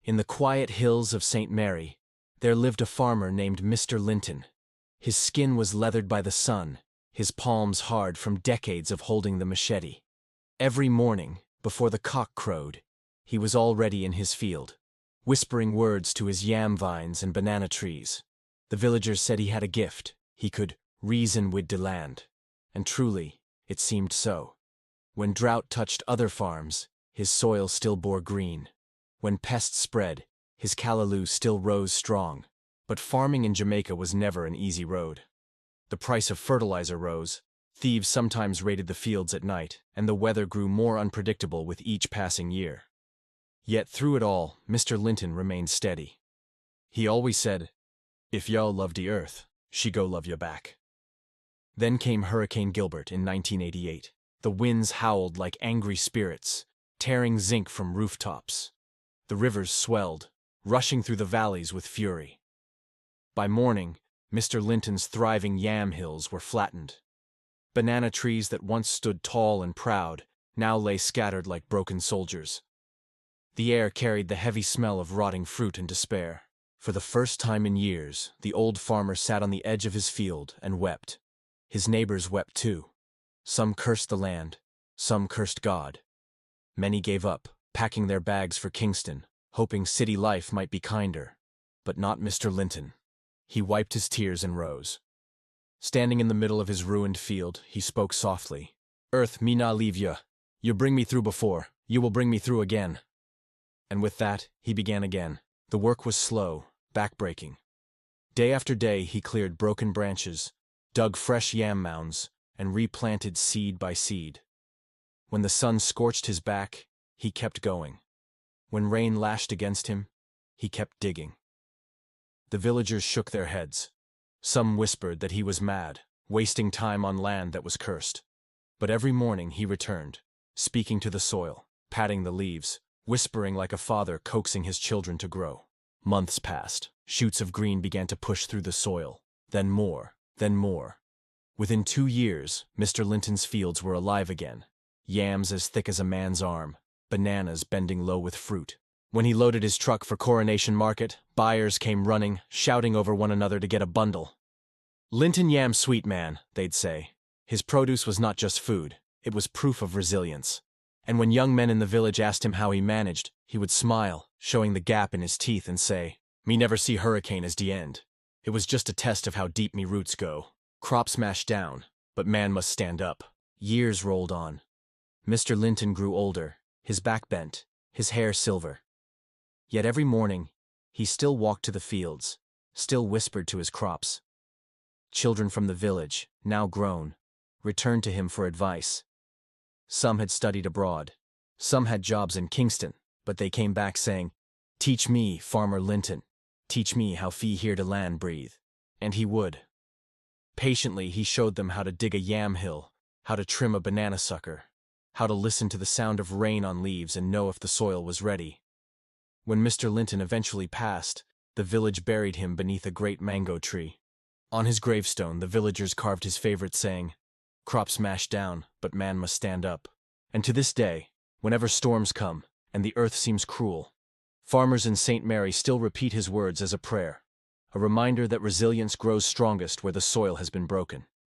In the quiet hills of St. Mary, there lived a farmer named Mr. Linton. His skin was leathered by the sun, his palms hard from decades of holding the machete. Every morning, before the cock crowed, he was already in his field, whispering words to his yam vines and banana trees. The villagers said he had a gift. He could reason with the land. And truly, it seemed so. When drought touched other farms, his soil still bore green. When pests spread, his callaloo still rose strong. But farming in Jamaica was never an easy road. The price of fertilizer rose, thieves sometimes raided the fields at night, and the weather grew more unpredictable with each passing year. Yet through it all, Mr. Linton remained steady. He always said, "If y'all love the earth, she go love ya back." Then came Hurricane Gilbert in 1988. The winds howled like angry spirits, tearing zinc from rooftops. The rivers swelled, rushing through the valleys with fury. By morning, Mr. Linton's thriving yam hills were flattened. Banana trees that once stood tall and proud now lay scattered like broken soldiers. The air carried the heavy smell of rotting fruit and despair. For the first time in years, the old farmer sat on the edge of his field and wept. His neighbors wept too. Some cursed the land, some cursed God. Many gave up, packing their bags for Kingston, hoping city life might be kinder. But not Mr. Linton. He wiped his tears and rose. Standing in the middle of his ruined field, he spoke softly. "Earth, me nah leave ya. You bring me through before, you will bring me through again." And with that, he began again. The work was slow, backbreaking. Day after day, he cleared broken branches, dug fresh yam mounds, and replanted seed by seed. When the sun scorched his back, he kept going. When rain lashed against him, he kept digging. The villagers shook their heads. Some whispered that he was mad, wasting time on land that was cursed. But every morning he returned, speaking to the soil, patting the leaves, whispering like a father coaxing his children to grow. Months passed. Shoots of green began to push through the soil. Then more, then more. Within 2 years, Mr. Linton's fields were alive again. Yams as thick as a man's arm, bananas bending low with fruit. When he loaded his truck for Coronation Market, buyers came running, shouting over one another to get a bundle. "Linton yam sweet man," they'd say. His produce was not just food, it was proof of resilience. And when young men in the village asked him how he managed, he would smile, showing the gap in his teeth and say, "Me never see hurricane as the end. It was just a test of how deep me roots go. Crop smashed down, but man must stand up." Years rolled on. Mr. Linton grew older, his back bent, his hair silver. Yet every morning, he still walked to the fields, still whispered to his crops. Children from the village, now grown, returned to him for advice. Some had studied abroad, some had jobs in Kingston, but they came back saying, "Teach me, Farmer Linton, teach me how fee here to land breathe." And he would. Patiently he showed them how to dig a yam hill, how to trim a banana sucker, how to listen to the sound of rain on leaves and know if the soil was ready. When Mr. Linton eventually passed, the village buried him beneath a great mango tree. On his gravestone, the villagers carved his favorite saying, "Crop smashed down, but man must stand up." And to this day, whenever storms come and the earth seems cruel, farmers in St. Mary still repeat his words as a prayer, a reminder that resilience grows strongest where the soil has been broken.